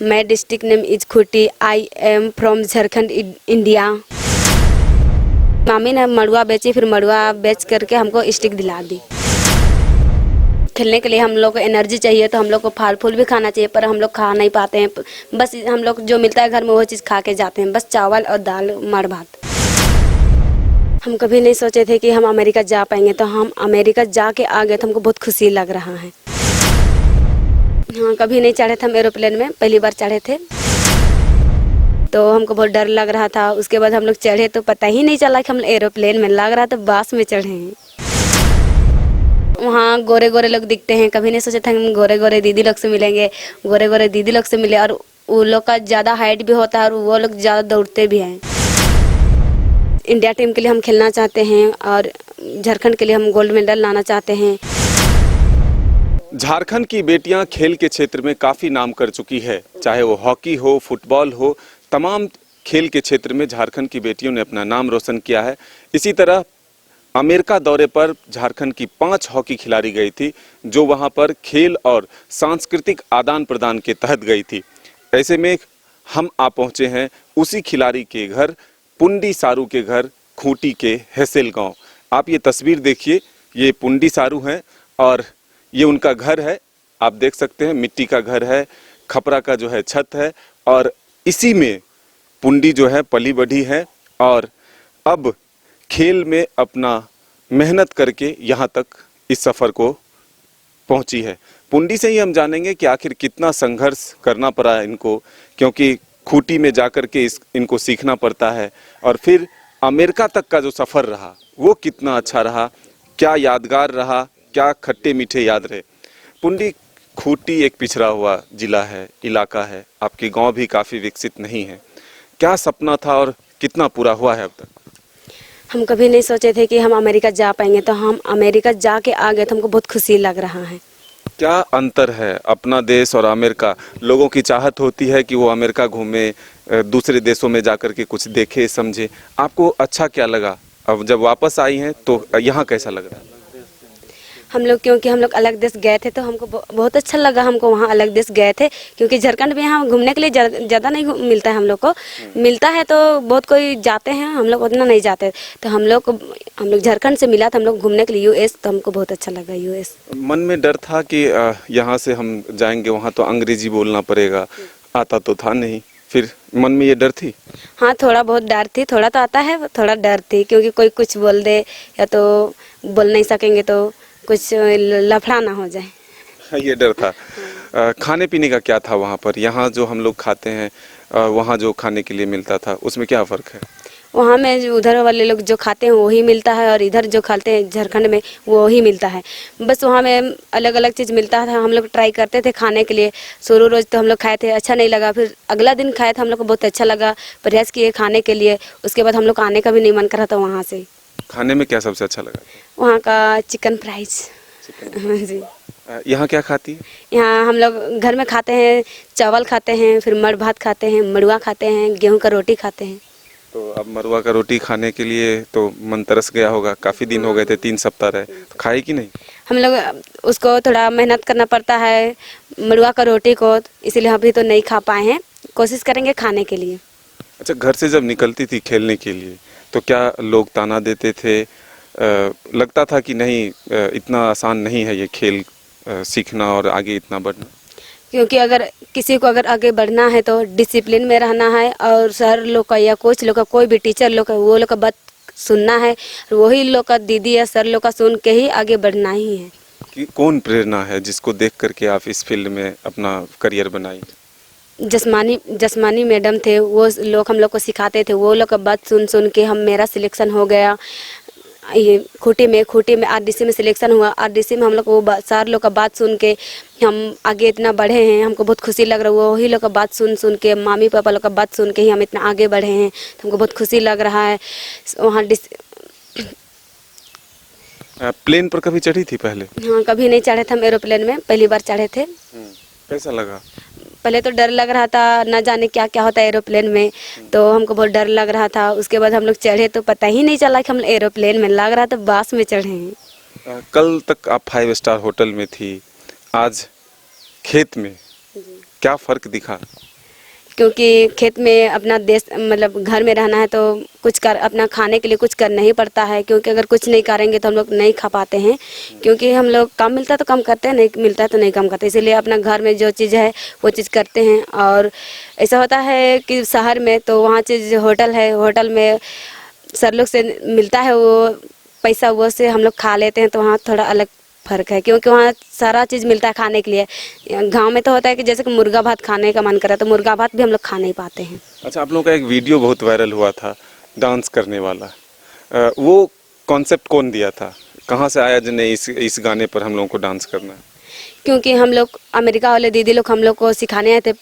My district name is Khuti. I am from Jharkhand, India. मामी ने मड़ुआ बेची, फिर मड़ुआ बेच करके हमको स्टिक दिला दी। खेलने के लिए हम लोग को एनर्जी चाहिए, तो हम लोग को फल फूल भी खाना चाहिए, पर हम लोग खा नहीं पाते हैं। बस हम लोग जो मिलता है घर में वो चीज़ खा के जाते हैं, बस चावल और दाल मार भात। हम कभी नहीं सोचे थे कि हम अमेरिका जा पाएंगे, तो हम अमेरिका जाके आ गए तो हमको बहुत खुशी लग रहा है। हाँ, कभी नहीं चढ़े थे हम एरोप्लेन में, पहली बार चढ़े थे तो हमको बहुत डर लग रहा था। उसके बाद हम लोग चढ़े तो पता ही नहीं चला कि हम एरोप्लेन में, लग रहा था बस में चढ़े हैं। वहाँ गोरे गोरे लोग दिखते हैं, कभी नहीं सोचे थे हम गोरे गोरे दीदी लोग से मिलेंगे। गोरे गोरे दीदी लोग से मिले, और वो लोग का ज़्यादा हाइट भी होता है और वो लोग ज़्यादा दौड़ते भी हैं। इंडिया टीम के लिए हम खेलना चाहते हैं और झारखंड के लिए हम गोल्ड मेडल लाना चाहते हैं। झारखंड की बेटियां खेल के क्षेत्र में काफ़ी नाम कर चुकी है, चाहे वो हॉकी हो, फुटबॉल हो, तमाम खेल के क्षेत्र में झारखंड की बेटियों ने अपना नाम रोशन किया है। इसी तरह अमेरिका दौरे पर झारखंड की 5 हॉकी खिलाड़ी गई थी, जो वहां पर खेल और सांस्कृतिक आदान प्रदान के तहत गई थी। ऐसे में हम आ पहुंचे हैं उसी खिलाड़ी के घर, पुंडी सारू के घर, खूंटी के हेसेल गांव। आप ये तस्वीर देखिए, ये पुंडी सारू हैं और ये उनका घर है। आप देख सकते हैं मिट्टी का घर है, खपरा का जो है छत है, और इसी में पुंडी जो है पली बढ़ी है और अब खेल में अपना मेहनत करके यहाँ तक इस सफ़र को पहुँची है। पुंडी से ही हम जानेंगे कि आखिर कितना संघर्ष करना पड़ा इनको, क्योंकि खूंटी में जाकर के इनको सीखना पड़ता है, और फिर अमेरिका तक का जो सफ़र रहा वो कितना अच्छा रहा, क्या यादगार रहा, क्या खट्टे मीठे याद रहे। पुंडी, खूंटी एक पिछड़ा हुआ जिला है, इलाका है, आपके गांव भी काफ़ी विकसित नहीं है। क्या सपना था और कितना पूरा हुआ है अब तक? हम कभी नहीं सोचे थे कि हम अमेरिका जा पाएंगे, तो हम अमेरिका जाके आ गए तो हमको बहुत खुशी लग रहा है। क्या अंतर है अपना देश और अमेरिका? लोगों की चाहत होती है कि वो अमेरिका घूमे, दूसरे देशों में जाकर के कुछ देखे समझे। आपको अच्छा क्या लगा? अब जब वापस आई हैं तो यहाँ कैसा लग रहा है? क्योंकि हम लोग अलग देश गए थे तो हमको बहुत अच्छा लगा। हमको वहाँ अलग देश गए थे, क्योंकि झारखंड में यहाँ घूमने के लिए ज़्यादा नहीं मिलता है। हम लोग को मिलता है तो बहुत कोई जाते हैं, हम लोग उतना नहीं जाते। तो हम लोग झारखंड से मिला था, हम लोग घूमने के लिए यूएस, तो हमको बहुत अच्छा लगा यूएस। मन में डर था कि यहाँ से हम जाएंगे वहाँ तो अंग्रेजी बोलना पड़ेगा, आता तो था नहीं, फिर मन में ये डर थी? हाँ, थोड़ा बहुत डर थी, थोड़ा तो आता है, थोड़ा डर थी, क्योंकि कोई कुछ बोल दे या तो बोल नहीं सकेंगे तो कुछ लफड़ा ना हो जाए। ये डर था। खाने पीने का क्या था वहाँ पर? यहाँ जो हम लोग खाते हैं, वहाँ जो खाने के लिए मिलता था, उसमें क्या फ़र्क है? वहाँ में उधर वाले लोग जो खाते हैं वही मिलता है, और इधर जो खाते हैं झारखंड में वो ही मिलता है। बस वहाँ में अलग अलग चीज़ मिलता था, हम लोग ट्राई करते थे खाने के लिए। शुरू रोज़ तो हम लोग खाए थे, अच्छा नहीं लगा, फिर अगला दिन खाए थे, हम लोग को बहुत अच्छा लगा, प्रयास किए खाने के लिए। उसके बाद हम लोग आने का भी नहीं मन कर रहा था वहाँ से। खाने में क्या सबसे अच्छा लगा? वहाँ का चिकन फ्राइज। जी। यहाँ क्या खाती है? यहाँ हम लोग घर में खाते हैं, चावल खाते हैं, फिर मड़ भात खाते हैं, मड़ुआ खाते हैं, गेहूं का रोटी खाते हैं। तो अब मरुआ का रोटी खाने के लिए तो मन तरस गया होगा, काफ़ी दिन हो गए थे, 3 सप्ताह रहे, तो खाए कि नहीं? हम लोग उसको थोड़ा मेहनत करना पड़ता है मड़ुआ का रोटी को, इसीलिए अभी तो नहीं खा पाए हैं, कोशिश करेंगे खाने के लिए। अच्छा, घर से जब निकलती थी खेलने के लिए तो क्या लोग ताना देते थे? लगता था कि नहीं, इतना आसान नहीं है ये खेल सीखना और आगे इतना बढ़ना? क्योंकि अगर किसी को अगर आगे बढ़ना है तो डिसिप्लिन में रहना है, और सर लोग का या कोच लोग का, कोई भी टीचर लोग का, वो लोग का बात सुनना है, वही लोग का, दीदी या सर लोग का सुन के ही आगे बढ़ना ही है। कि कौन प्रेरणा है जिसको देख करके आप इस फील्ड में अपना करियर बनाई? जसमानी मैडम थे, वो लोग हम लोग को सिखाते थे, वो लोग का बात सुन के मेरा सिलेक्शन हो गया। ये खूंटी में आरडीसी में सिलेक्शन हुआ। आरडीसी में हम लोग वो सर लोग का बात सुन के हम आगे इतना बढ़े हैं, हमको बहुत खुशी लग रहा है। वही लोग का बात सुन के, मामी पापा लोग का बात सुन के ही हम इतना आगे बढ़े हैं, तो हमको बहुत खुशी लग रहा है। वहाँ प्लेन पर कभी चढ़ी थी पहले? हाँ, कभी नहीं चढ़े थे हम एरोप्लेन में, पहली बार चढ़े थे। कैसा लगा? पहले तो डर लग रहा था, ना जाने क्या क्या होता है एरोप्लेन में, तो हमको बहुत डर लग रहा था। उसके बाद हम लोग चढ़े तो पता ही नहीं चला कि हम एरोप्लेन में, लग रहा था बस में चढ़े हैं। कल तक आप 5 स्टार होटल में थी, आज खेत में, क्या फ़र्क दिखा? क्योंकि खेत में अपना देश मतलब घर में रहना है तो कुछ कर अपना खाने के लिए कुछ करना ही पड़ता है, क्योंकि अगर कुछ नहीं करेंगे तो हम लोग नहीं खा पाते हैं। क्योंकि हम लोग कम मिलता है तो कम करते हैं, नहीं मिलता है तो नहीं कम करते, इसीलिए अपना घर में जो चीज़ है वो चीज़ करते हैं। और ऐसा होता है कि शहर में तो वहाँ चीज़ होटल है, होटल में सर लोग से मिलता है वो पैसा, वो से हम लोग खा लेते हैं, तो वहाँ थोड़ा अलग फ़र्क है, क्योंकि वहाँ सारा चीज़ मिलता है खाने के लिए। गांव में तो होता है कि जैसे कि मुर्गा भात खाने का मन करे तो मुर्गा भात भी हम लोग खा नहीं पाते हैं। अच्छा, आप लोगों का एक वीडियो बहुत वायरल हुआ था डांस करने वाला, वो कॉन्सेप्ट कौन दिया था? कहाँ से आया जिन्हें इस गाने पर हम लोगों को डांस करना है? क्योंकि हम लोग अमेरिका वाले दीदी लोग हम लोग को सिखाने आए थे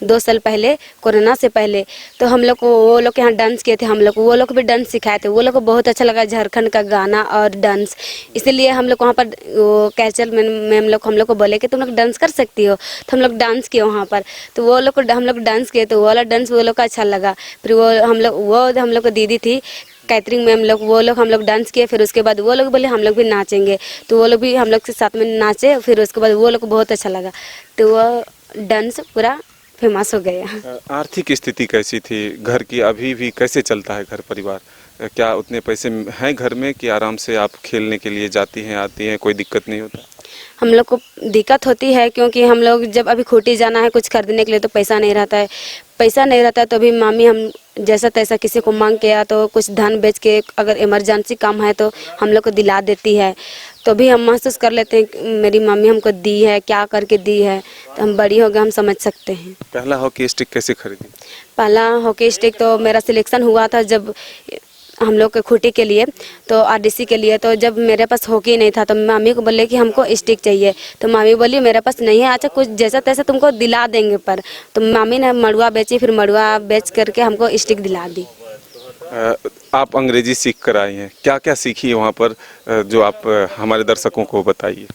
2 साल पहले, कोरोना से पहले। तो हम लोग को वो लोग के यहाँ डांस किए थे, हम लोग को वो लोग भी डांस सिखाए थे, वो लोग को बहुत अच्छा लगा झारखंड का गाना और डांस। इसीलिए हम लोग वहाँ पर वो कैचल में हम लोग को बोले कि तुम लोग डांस कर सकती हो, तो हम लोग डांस किए वहाँ पर। तो वो लोग को हम लोग डांस किए तो वो वाला डांस वो लोग को अच्छा लगा। फिर वो हम लोग को दीदी थी कैटरिंग में, वो लोग हम लोग डांस किए। फिर उसके बाद वो लोग बोले हम लोग भी नाचेंगे, तो वो लोग भी हम लोग के साथ में नाचे। फिर उसके बाद वो लोग को बहुत अच्छा लगा, तो वो डांस पूरा फेमस हो गया। आर्थिक स्थिति कैसी थी घर की? अभी भी कैसे चलता है घर परिवार? क्या उतने पैसे हैं घर में कि आराम से आप खेलने के लिए जाती हैं आती हैं, कोई दिक्कत नहीं होता? हम लोग को दिक्कत होती है, क्योंकि हम लोग जब अभी खूटी जाना है कुछ खरीदने के लिए तो पैसा नहीं रहता है। पैसा नहीं रहता है तो अभी मामी हम जैसा तैसा किसी को मांग के या तो कुछ धन बेच के अगर इमरजेंसी काम है तो हम लोग को दिला देती है। तो भी हम महसूस कर लेते हैं कि मेरी मम्मी हमको दी है, क्या करके दी है, तो हम बड़ी हो गए, हम समझ सकते हैं। पहला हॉकी स्टिक कैसे खरीदी? पहला हॉकी स्टिक तो मेरा सिलेक्शन हुआ था जब हम लोग के खूटी के लिए, तो आरडीसी के लिए। तो जब मेरे पास हॉकी नहीं था तो मम्मी को बोले कि हमको स्टिक चाहिए, तो मम्मी बोली मेरे पास नहीं है, अच्छा कुछ जैसा तैसा तुमको दिला देंगे पर। तो मम्मी ने मड़ुआ बेची, फिर मड़ुआ बेच करके हमको स्टिक दिला दी। आप अंग्रेजी सीख कर आई हैं, क्या क्या सीखी वहाँ पर जो आप हमारे दर्शकों को बताइए?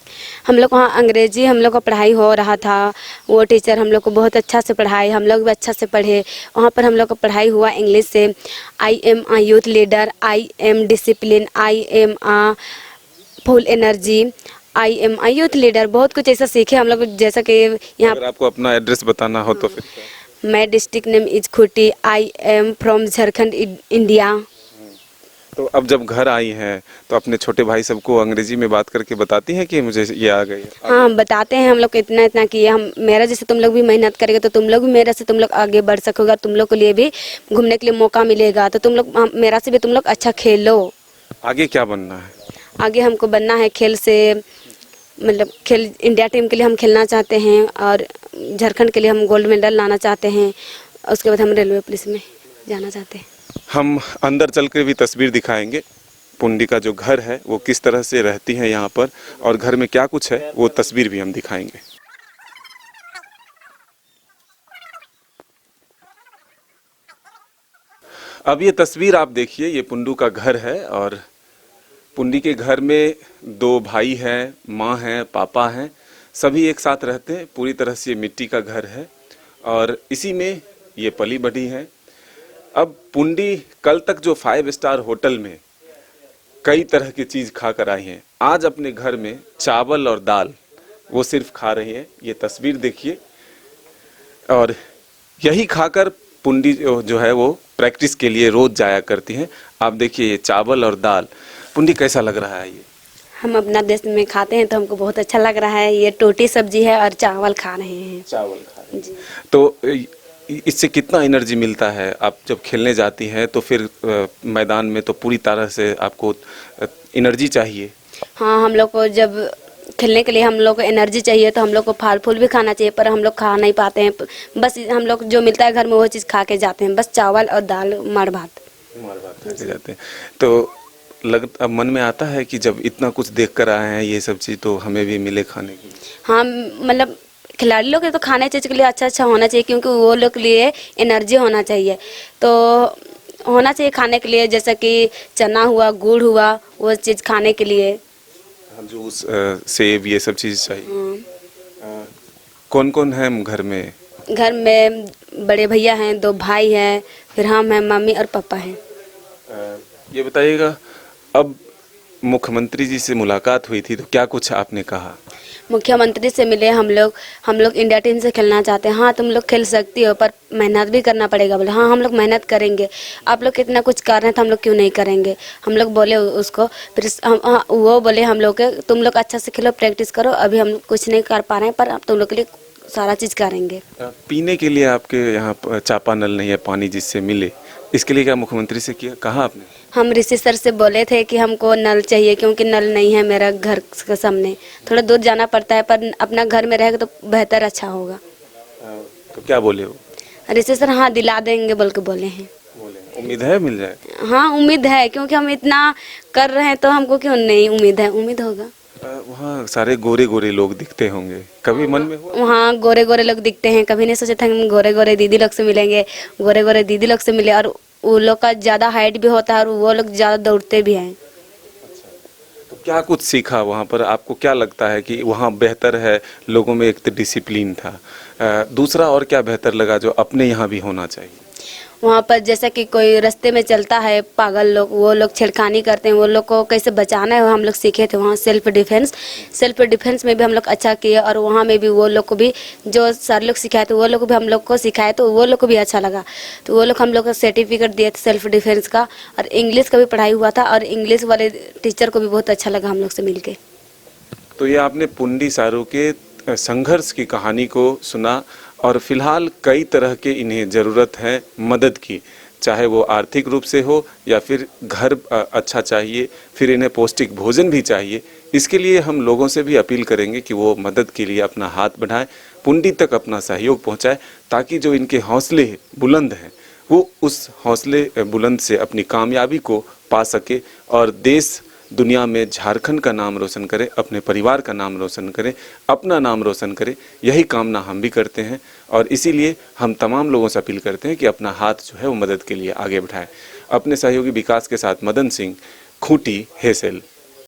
हम लोग वहाँ अंग्रेजी हम लोग का पढ़ाई हो रहा था, वो टीचर हम लोग को बहुत अच्छा से पढ़ाई, हम लोग भी अच्छा से पढ़े। वहाँ पर हम लोग का पढ़ाई हुआ इंग्लिश से। I am a youth leader, I am discipline, I am a full energy, I am a youth leader, बहुत कुछ ऐसा सीखे हम लोग। जैसा कि यहाँ अगर आपको अपना एड्रेस बताना हो तो फिर? मैं district name is Khunti, I am from Jharkhand India. तो अब जब घर आई हैं तो अपने छोटे भाई सबको अंग्रेजी में बात करके बताती हैं कि मुझे ये आ गई है? हाँ, हम बताते हैं हम लोग को इतना इतना किए, हम मेरा जैसे तुम लोग भी मेहनत करेंगे तो तुम लोग भी मेरा से तुम लोग आगे बढ़ सकोगे, तुम लोग के लिए भी घूमने के लिए मौका मिलेगा, तो तुम लोग मेरा से भी तुम लोग अच्छा खेलो। आगे क्या बनना है? आगे हमको बनना है खेल से, मतलब खेल इंडिया टीम के लिए हम खेलना चाहते हैं और झारखंड के लिए हम गोल्ड मेडल लाना चाहते हैं। उसके बाद हम रेलवे पुलिस में जाना चाहते हैं। हम अंदर चल के भी तस्वीर दिखाएंगे, पुंडी का जो घर है वो किस तरह से रहती है यहाँ पर, और घर में क्या कुछ है वो तस्वीर भी हम दिखाएंगे। अब ये तस्वीर आप देखिए, ये पुंडू का घर है और पुंडी के घर में 2 भाई हैं, माँ हैं, पापा हैं, सभी एक साथ रहते हैं। पूरी तरह से ये मिट्टी का घर है और इसी में ये पली बढ़ी है। अब पुंडी कल तक जो 5 स्टार होटल में कई तरह की चीज़ खा कर आई हैं, आज अपने घर में चावल और दाल वो सिर्फ खा रही हैं। ये तस्वीर देखिए, और यही खाकर पुंडी जो है वो प्रैक्टिस के लिए रोज़ जाया करती हैं। आप देखिए ये चावल और दाल, पुंडी कैसा लग रहा है? ये हम अपना देश में खाते हैं तो हमको बहुत अच्छा लग रहा है। ये टोटी सब्जी है और चावल खा रहे हैं। चावल खा रहे हैं तो इससे कितना एनर्जी मिलता है? आप जब खेलने जाती हैं तो फिर मैदान में तो पूरी तरह से आपको एनर्जी चाहिए। हाँ, हम लोग को जब खेलने के लिए हम लोग को एनर्जी चाहिए तो हम लोग को फल फूल भी खाना चाहिए, पर हम लोग खा नहीं पाते हैं। बस हम लोग जो मिलता है घर में वो चीज़ खा के जाते हैं, बस चावल और दाल, मार भात खा के जाते हैं। तो अब मन में आता है कि जब इतना कुछ देख कर आए हैं ये सब चीज़, तो हमें भी मिले खाने की। हाँ, मतलब खिलाड़ी लोग तो खाने चीज़ के लिए अच्छा अच्छा होना चाहिए, क्योंकि वो लोग के लिए एनर्जी होना चाहिए, तो होना चाहिए खाने के लिए। जैसा कि चना हुआ, गुड़ हुआ, वो चीज़ खाने के लिए। जूस, सेब, ये सब चीज़ चाहिए। कौन कौन है घर में? घर में बड़े भैया हैं, 2 भाई हैं, फिर हम हैं, मम्मी और पापा हैं। ये बताइएगा, अब मुख्यमंत्री जी से मुलाकात हुई थी तो क्या कुछ आपने कहा? मुख्यमंत्री से मिले हम लोग इंडिया टीम से खेलना चाहते हैं। हाँ तुम लोग खेल सकती हो पर मेहनत भी करना पड़ेगा। बोले हाँ हम लोग मेहनत करेंगे, आप लोग कितना कुछ कर रहे हैं तो हम लोग क्यों नहीं करेंगे। हम लोग बोले उसको, फिर वो बोले हम लोग के तुम लोग अच्छा से खेलो, प्रैक्टिस करो, अभी हम कुछ नहीं कर पा रहे हैं पर अब तुम लोग के लिए सारा चीज़ करेंगे। पीने के लिए आपके यहाँ चापानल नहीं है, पानी जिससे मिले, इसके लिए क्या मुख्यमंत्री से कहा आपने? हम ऋषि सर से बोले थे कि हमको नल चाहिए क्योंकि नल नहीं है मेरा घर के सामने, थोड़ा दूर जाना पड़ता है, पर अपना घर में रहेगा तो बेहतर अच्छा होगा। तो क्या बोले वो? ऋषि सर हाँ दिला देंगे बोल के बोले हैं। उम्मीद है मिल जाए? हाँ उम्मीद है, क्योंकि हम इतना कर रहे हैं तो हमको क्यों नहीं उम्मीद है, उम्मीद होगा। वहाँ सारे गोरे गोरे लोग दिखते होंगे, कभी मन में हुआ? वहाँ गोरे गोरे लोग दिखते हैं, कभी नहीं सोचे था हम गोरे गोरे दीदी लोग से मिलेंगे, गोरे गोरे दीदी लोग से मिले, और वो लोग का ज़्यादा हाइट भी होता है और वो लोग ज़्यादा दौड़ते भी हैं। तो क्या कुछ सीखा वहाँ पर? आपको क्या लगता है कि वहाँ बेहतर है? लोगों में एक तो डिसिप्लिन था, दूसरा और क्या बेहतर लगा जो अपने यहाँ भी होना चाहिए? वहाँ पर जैसा कि कोई रास्ते में चलता है पागल लोग, वो लोग छेड़खानी करते हैं, वो लोग को कैसे बचाना है वो हम लोग सीखे थे वहाँ। सेल्फ डिफेंस में भी हम लोग अच्छा किए, और वहाँ में भी वो लोग को भी जो सर लोग सिखाए थे वो लोग को भी हम लोग को सिखाए तो वो लोग को भी अच्छा लगा। तो वो लोग हम लोग को सर्टिफिकेट दिए थे सेल्फ डिफेंस का, और इंग्लिश का भी पढ़ाई हुआ था, और इंग्लिश वाले टीचर को भी बहुत अच्छा लगा हम लोग से मिल के। तो ये आपने पुंडी सारू के संघर्ष की कहानी को सुना, और फिलहाल कई तरह के इन्हें ज़रूरत है मदद की, चाहे वो आर्थिक रूप से हो या फिर घर अच्छा चाहिए, फिर इन्हें पौष्टिक भोजन भी चाहिए। इसके लिए हम लोगों से भी अपील करेंगे कि वो मदद के लिए अपना हाथ बढ़ाएं, पुंडी तक अपना सहयोग पहुंचाएं, ताकि जो इनके हौसले बुलंद हैं वो उस हौसले बुलंद से अपनी कामयाबी को पा सके और देश दुनिया में झारखंड का नाम रोशन करे, अपने परिवार का नाम रोशन करे, अपना नाम रोशन करे। यही कामना हम भी करते हैं, और इसीलिए हम तमाम लोगों से अपील करते हैं कि अपना हाथ जो है वो मदद के लिए आगे बढ़ाएं। अपने सहयोगी विकास के साथ मदन सिंह, खूंटी, हेसेल।